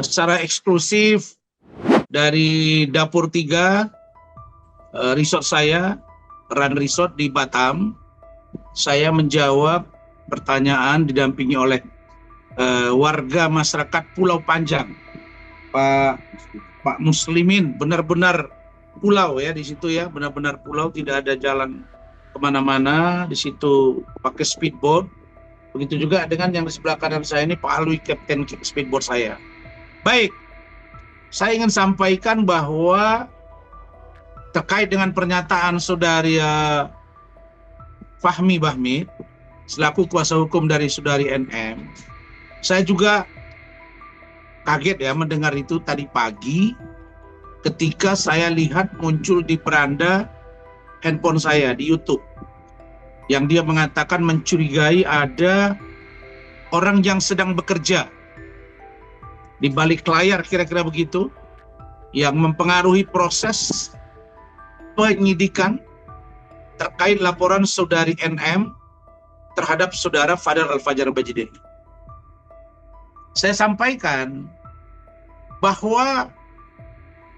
secara eksklusif dari Dapur 3, resort saya, Run Resort di Batam. Saya menjawab pertanyaan didampingi oleh warga masyarakat Pulau Panjang, Pak Muslimin. Benar-benar pulau ya di situ ya, benar-benar pulau, tidak ada jalan kemana-mana. Di situ pakai speedboat. Begitu juga dengan yang di sebelah kanan saya ini, Pak Alwi, kapten speedboat saya. Baik, saya ingin sampaikan bahwa terkait dengan pernyataan saudari Fahmi Bahmid selaku kuasa hukum dari saudari NM, saya juga kaget ya mendengar itu tadi pagi ketika saya lihat muncul di beranda handphone saya di YouTube yang dia mengatakan mencurigai ada orang yang sedang bekerja di balik layar, kira-kira begitu, yang mempengaruhi proses penyidikan terkait laporan saudari NM terhadap saudara Fadel Al-Fajar Bajideh. Saya sampaikan bahwa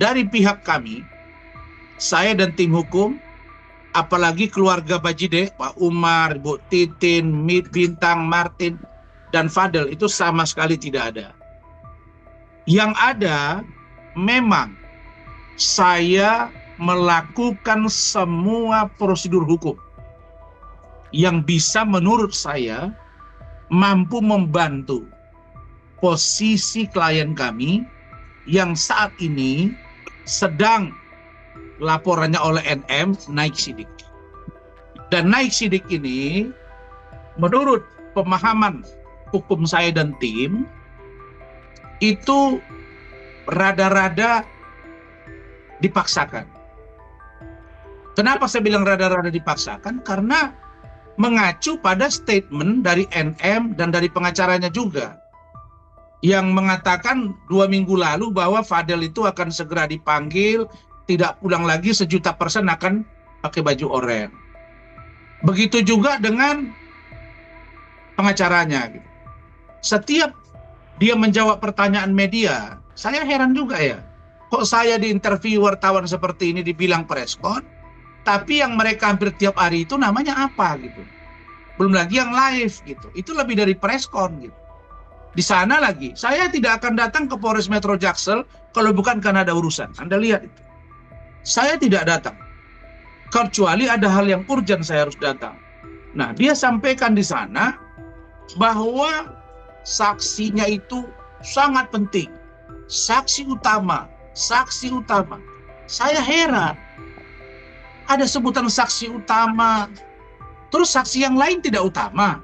dari pihak kami, saya dan tim hukum, apalagi keluarga Bajideh, Pak Umar, Bu Titin, Mid, Bintang, Martin, dan Fadel, itu sama sekali tidak ada. Yang ada, memang saya melakukan semua prosedur hukum yang bisa menurut saya mampu membantu posisi klien kami yang saat ini sedang laporannya oleh NM naik sidik. Dan naik sidik ini menurut pemahaman hukum saya dan tim itu rada-rada dipaksakan. Kenapa saya bilang rada-rada dipaksakan? Karena mengacu pada statement dari NM dan dari pengacaranya juga, yang mengatakan 2 minggu lalu bahwa Fadel itu akan segera dipanggil, tidak pulang lagi, 1.000.000% akan pakai baju oranye. Begitu juga dengan pengacaranya. Setiap dia menjawab pertanyaan media, saya heran juga ya, kok saya diinterview wartawan seperti ini dibilang preskon, tapi yang mereka hampir tiap hari itu namanya apa gitu. Belum lagi yang live gitu, itu lebih dari preskon gitu. Di sana lagi, saya tidak akan datang ke Polres Metro Jaksel kalau bukan karena ada urusan. Anda lihat itu. Saya tidak datang, kecuali ada hal yang urgent saya harus datang. Nah, dia sampaikan di sana bahwa saksinya itu sangat penting. Saksi utama. Saya heran. Ada sebutan saksi utama, terus saksi yang lain tidak utama.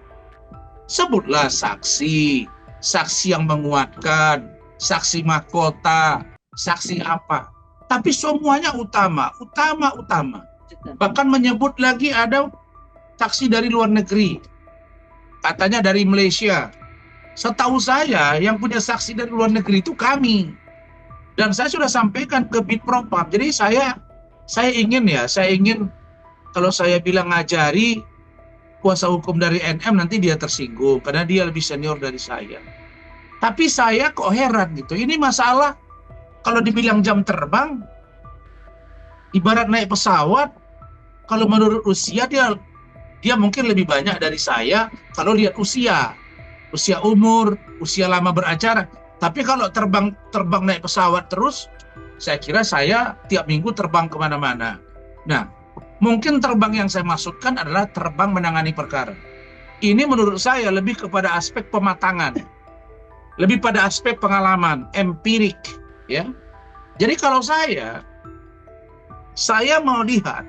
Sebutlah saksi yang menguatkan, saksi mahkota, saksi apa. Tapi semuanya utama. Bahkan menyebut lagi ada saksi dari luar negeri. Katanya dari Malaysia. Setahu saya yang punya saksi dari luar negeri itu kami. Dan saya sudah sampaikan ke Bitpropam. Jadi saya ingin kalau saya bilang ngajari kuasa hukum dari NM nanti dia tersinggung karena dia lebih senior dari saya. Tapi saya kok heran gitu. Ini masalah kalau dibilang jam terbang, ibarat naik pesawat, kalau menurut usia dia mungkin lebih banyak dari saya kalau lihat usia umur, usia lama beracara. Tapi kalau terbang naik pesawat terus, saya kira saya tiap minggu terbang kemana-mana. Nah, mungkin terbang yang saya maksudkan adalah terbang menangani perkara. Ini menurut saya lebih kepada aspek pematangan, lebih pada aspek pengalaman, empirik, ya. Jadi kalau saya mau lihat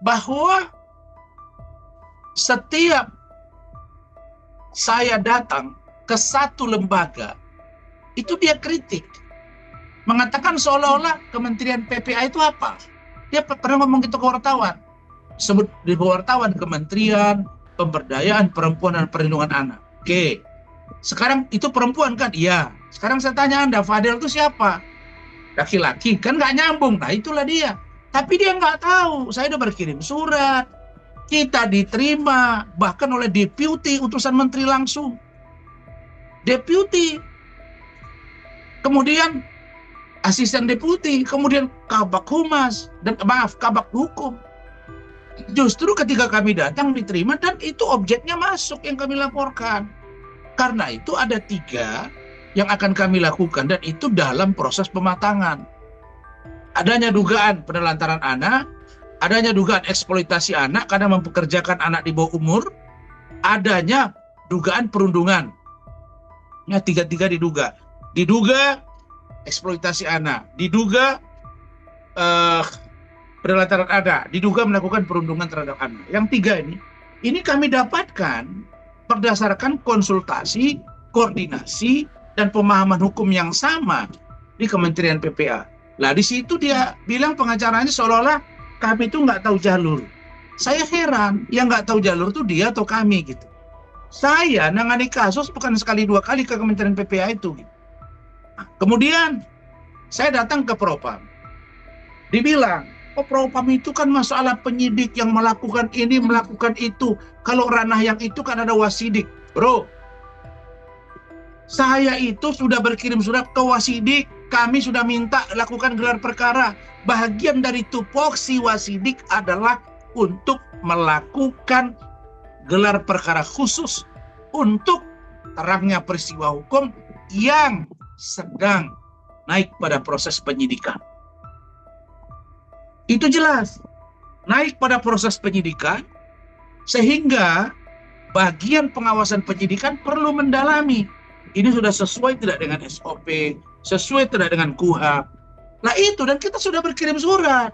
bahwa setiap saya datang ke satu lembaga, itu dia kritik. Mengatakan seolah-olah Kementerian PPA itu apa? Dia pernah ngomong gitu ke wartawan. Sebut di wartawan Kementerian Pemberdayaan Perempuan dan Perlindungan Anak. Oke. Sekarang itu perempuan kan? Iya. Sekarang saya tanya Anda, Fadel itu siapa? Laki-laki. Kan nggak nyambung. Nah itulah dia. Tapi dia nggak tahu. Saya udah berkirim surat. Kita diterima bahkan oleh deputi utusan menteri langsung. Deputi. kemudian asisten deputi, kemudian kabak humas, dan kabak hukum. Justru ketika kami datang diterima dan itu objeknya masuk yang kami laporkan. Karena itu ada 3 yang akan kami lakukan dan itu dalam proses pematangan. Adanya dugaan penelantaran anak, adanya dugaan eksploitasi anak karena mempekerjakan anak di bawah umur, adanya dugaan perundungan. Ya, 3 diduga. Diduga eksploitasi anak, diduga penelantaran anak, diduga melakukan perundungan terhadap anak. Yang 3 ini kami dapatkan berdasarkan konsultasi, koordinasi, dan pemahaman hukum yang sama di Kementerian PPA. Lah di situ dia bilang pengacaranya seolah-olah kami itu nggak tahu jalur. Saya heran, yang nggak tahu jalur itu dia atau kami gitu. Saya nangani kasus bukan sekali 2 kali ke Kementerian PPA itu. Gitu. Nah, kemudian saya datang ke Propam. Dibilang, Propam itu kan masalah penyidik yang melakukan ini, melakukan itu. Kalau ranah yang itu kan ada wasidik. Bro, saya itu sudah berkirim surat ke wasidik. Kami sudah minta lakukan gelar perkara. Bagian dari tupoksi wasidik adalah untuk melakukan gelar perkara khusus untuk terangnya peristiwa hukum yang sedang naik pada proses penyidikan. Itu jelas, naik pada proses penyidikan, sehingga bagian pengawasan penyidikan perlu mendalami. Ini sudah sesuai tidak dengan SOP, sesuai tidak dengan KUHP. Nah itu, dan kita sudah berkirim surat.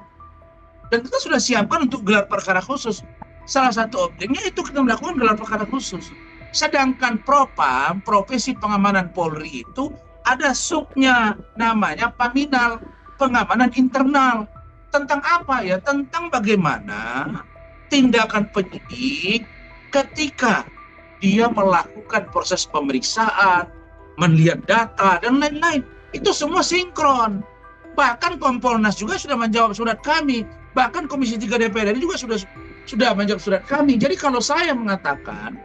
Dan kita sudah siapkan untuk gelar perkara khusus. Salah satu objeknya itu kita melakukan gelar perkara khusus. Sedangkan Propam, Profesi Pengamanan Polri itu ada subnya, namanya Paminal, Pengamanan Internal. Tentang apa ya? Tentang bagaimana tindakan penyidik ketika dia melakukan proses pemeriksaan, melihat data, dan lain-lain. Itu semua sinkron. Bahkan Kompolnas juga sudah menjawab surat kami. Bahkan Komisi 3 DPR juga sudah menjawab surat kami. Jadi kalau saya mengatakan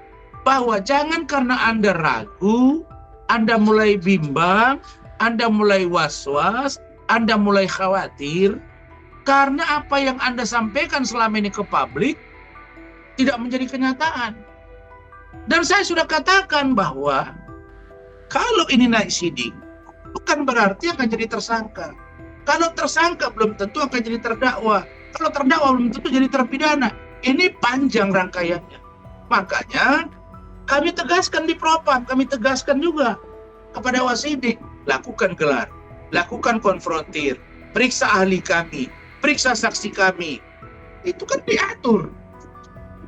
bahwa jangan karena Anda ragu, Anda mulai bimbang, Anda mulai was-was, Anda mulai khawatir, karena apa yang Anda sampaikan selama ini ke publik tidak menjadi kenyataan. Dan saya sudah katakan bahwa kalau ini naik sidik, bukan berarti akan jadi tersangka. Kalau tersangka belum tentu akan jadi terdakwa. Kalau terdakwa belum tentu jadi terpidana. Ini panjang rangkaiannya. Makanya kami tegaskan di Propam, kami tegaskan juga kepada wasidik, lakukan gelar, lakukan konfrontir, periksa ahli kami, periksa saksi kami. Itu kan diatur.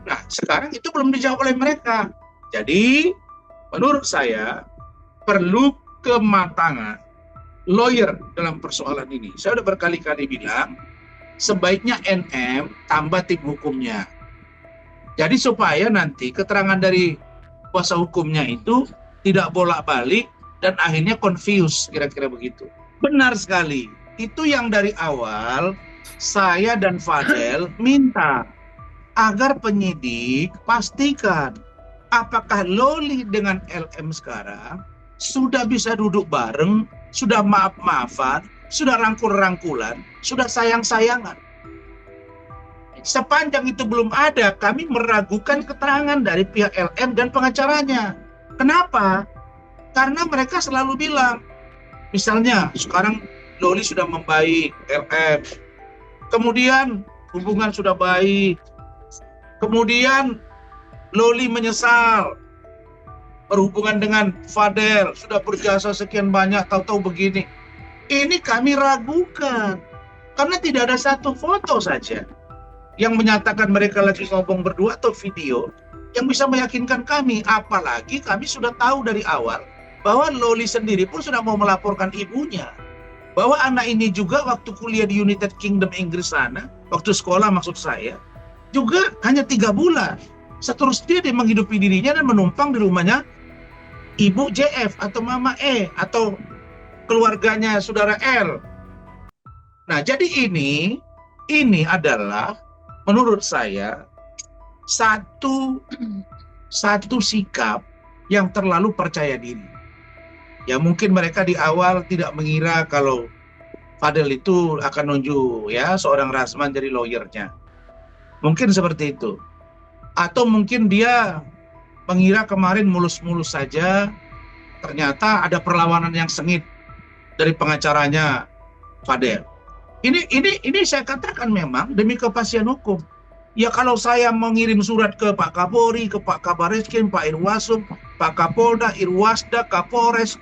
Nah, sekarang itu belum dijawab oleh mereka. Jadi, menurut saya perlu kematangan lawyer dalam persoalan ini. Saya sudah berkali-kali bilang, sebaiknya NM tambah tim hukumnya. Jadi supaya nanti keterangan dari kuasa hukumnya itu tidak bolak-balik dan akhirnya confuse, kira-kira begitu. Benar sekali. Itu yang dari awal saya dan Fadel minta agar penyidik pastikan apakah Loli dengan LM sekarang sudah bisa duduk bareng, sudah maaf-maafan, sudah rangkul-rangkulan, sudah sayang-sayangan. Sepanjang itu belum ada, kami meragukan keterangan dari pihak LM dan pengacaranya. Kenapa? Karena mereka selalu bilang, misalnya sekarang Loli sudah membaik, LM, kemudian hubungan sudah baik, kemudian Loli menyesal berhubungan dengan Fadel, sudah berjasa sekian banyak, tahu-tahu begini. Ini kami ragukan, karena tidak ada satu foto saja yang menyatakan mereka lagi ngomong berdua atau video yang bisa meyakinkan kami. Apalagi kami sudah tahu dari awal bahwa Loli sendiri pun sudah mau melaporkan ibunya, bahwa anak ini juga waktu kuliah di United Kingdom Inggris sana, waktu sekolah maksud saya, juga hanya 3 bulan. Seterusnya dia menghidupi dirinya dan menumpang di rumahnya Ibu JF atau Mama E atau keluarganya Saudara L. Nah, jadi ini adalah menurut saya satu sikap yang terlalu percaya diri. Ya mungkin mereka di awal tidak mengira kalau Fadel itu akan nunjuk ya seorang Rasman jadi lawyernya. Mungkin seperti itu. Atau mungkin dia mengira kemarin mulus-mulus saja, ternyata ada perlawanan yang sengit dari pengacaranya Fadel. Ini saya katakan memang demi kepastian hukum. Ya kalau saya mengirim surat ke Pak Kapolri, ke Pak Kabareskrim, Pak Irwasum, Pak Kapolda, Irwasda, Kapolres,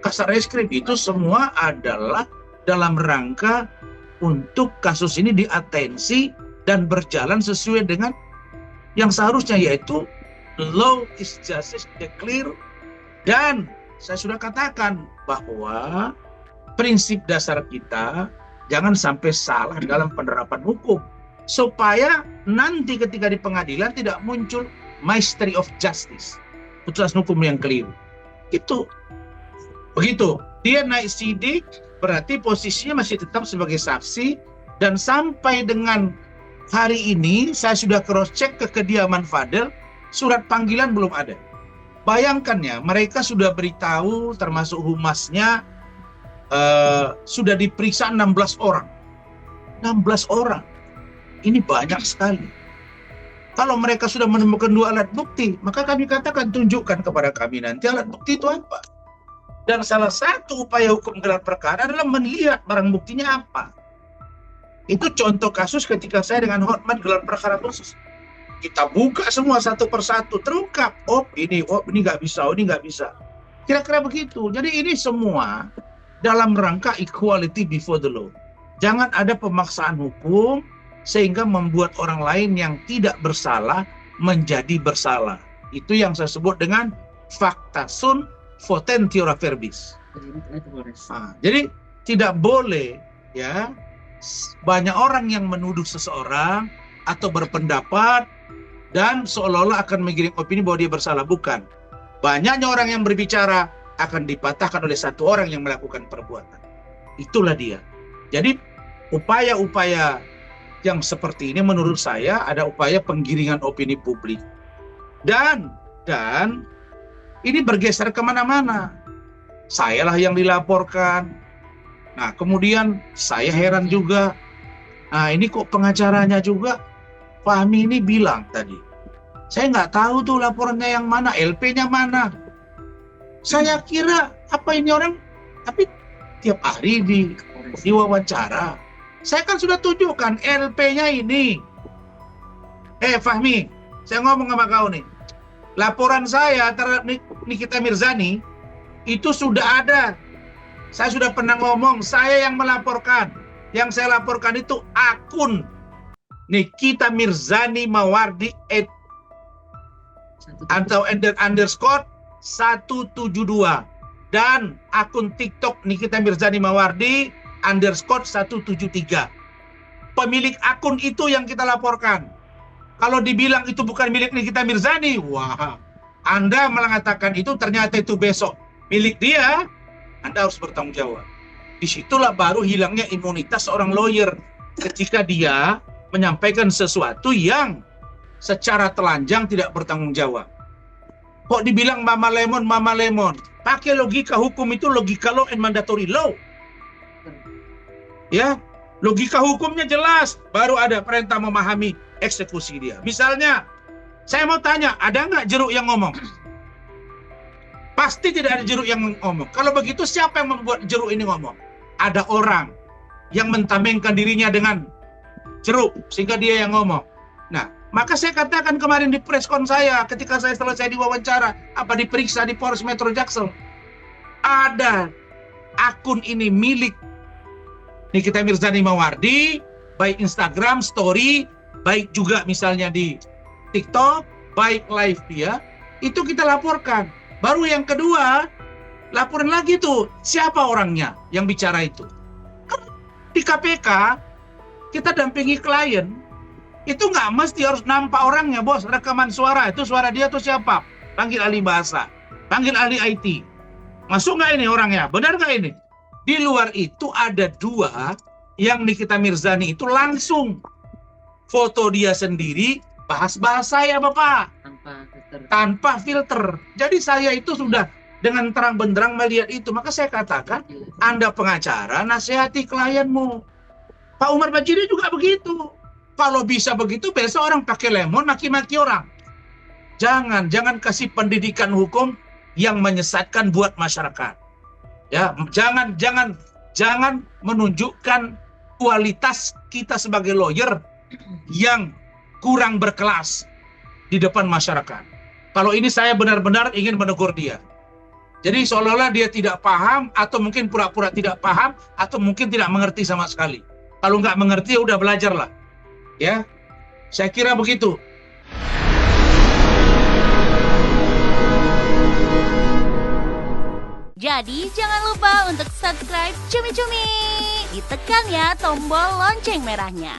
Kasareskrim, itu semua adalah dalam rangka untuk kasus ini diatensi dan berjalan sesuai dengan yang seharusnya, yaitu law is justice declare. Dan saya sudah katakan bahwa prinsip dasar kita jangan sampai salah dalam penerapan hukum, supaya nanti ketika di pengadilan tidak muncul mystery of justice, putusan hukum yang keliru. Itu begitu, dia naik sidik berarti posisinya masih tetap sebagai saksi, dan sampai dengan hari ini saya sudah cross check ke kediaman Fadel, surat panggilan belum ada. Bayangkan ya, mereka sudah beritahu termasuk humasnya sudah diperiksa 16 orang. 16 orang. Ini banyak sekali. Kalau mereka sudah menemukan 2 alat bukti, maka kami katakan tunjukkan kepada kami nanti alat bukti itu apa. Dan salah satu upaya hukum gelar perkara adalah melihat barang buktinya apa. Itu contoh kasus ketika saya dengan Hotman gelar perkara khusus. Kita buka semua satu persatu, terungkap. Oh ini nggak bisa, oh ini nggak bisa. Kira-kira begitu. Jadi ini semua dalam rangka equality before the law. Jangan ada pemaksaan hukum sehingga membuat orang lain yang tidak bersalah menjadi bersalah. Itu yang saya sebut dengan facta sunt potentiora verbis. Jadi tidak boleh ya banyak orang yang menuduh seseorang atau berpendapat dan seolah-olah akan mengirim opini bahwa dia bersalah. Bukan. Banyaknya orang yang berbicara akan dipatahkan oleh satu orang yang melakukan perbuatan. Itulah dia. Jadi upaya-upaya yang seperti ini menurut saya ada upaya penggiringan opini publik. Dan ini bergeser kemana-mana. Sayalah yang dilaporkan. Nah kemudian saya heran juga. Nah ini kok pengacaranya juga Fahmi ini bilang tadi, saya nggak tahu tuh laporannya yang mana, LP-nya mana. Saya kira apa ini orang, tapi tiap hari di wawancara. Saya kan sudah tunjukkan LP-nya ini. Fahmi, saya ngomong sama kau nih. Laporan saya terhadap Nikita Mirzani itu sudah ada. Saya sudah pernah ngomong, saya yang melaporkan. Yang saya laporkan itu akun Nikita Mirzani Mawardi atau _172 dan akun TikTok Nikita Mirzani Mawardi _173. Pemilik akun itu yang kita laporkan. Kalau dibilang itu bukan milik Nikita Mirzani, wah, Anda mengatakan itu ternyata itu besok milik dia, Anda harus bertanggung jawab. Disitulah baru hilangnya imunitas seorang lawyer ketika dia menyampaikan sesuatu yang secara telanjang tidak bertanggung jawab. Kok dibilang mama lemon? Pakai logika hukum itu logika law and mandatory law. Ya, logika hukumnya jelas, baru ada perintah memahami eksekusi dia. Misalnya, saya mau tanya, ada nggak jeruk yang ngomong? Pasti tidak ada jeruk yang ngomong. Kalau begitu siapa yang membuat jeruk ini ngomong? Ada orang yang mentamengkan dirinya dengan jeruk sehingga dia yang ngomong. Nah, maka saya katakan kemarin di preskon saya ketika saya selesai diwawancara, diperiksa di Polres Metro Jaksel, ada akun ini milik Nikita Mirzani Mawardi, baik Instagram story, baik juga misalnya di TikTok, baik live dia, itu kita laporkan. Baru yang kedua, laporan lagi tuh siapa orangnya yang bicara itu. Di KPK kita dampingi klien, itu nggak mesti harus nampak orangnya, bos. Rekaman suara, itu suara dia tuh siapa? Panggil ahli bahasa, panggil ahli IT. Masuk nggak ini orangnya? Benar nggak ini? Di luar itu ada 2 yang Nikita Mirzani itu langsung foto dia sendiri, bahas saya Bapak. Tanpa filter. Jadi saya itu sudah dengan terang benderang melihat itu. Maka saya katakan, Anda pengacara, nasihati klienmu. Pak Umar Bajiri juga begitu. Kalau bisa begitu, besok orang pakai lemon maki-maki orang. Jangan kasih pendidikan hukum yang menyesatkan buat masyarakat. Ya, jangan menunjukkan kualitas kita sebagai lawyer yang kurang berkelas di depan masyarakat. Kalau ini saya benar-benar ingin menegur dia. Jadi seolah-olah dia tidak paham, atau mungkin pura-pura tidak paham, atau mungkin tidak mengerti sama sekali. Kalau nggak mengerti, ya udah belajarlah. Ya, saya kira begitu. Jadi jangan lupa untuk subscribe Cumi Cumi. Ditekan ya tombol lonceng merahnya.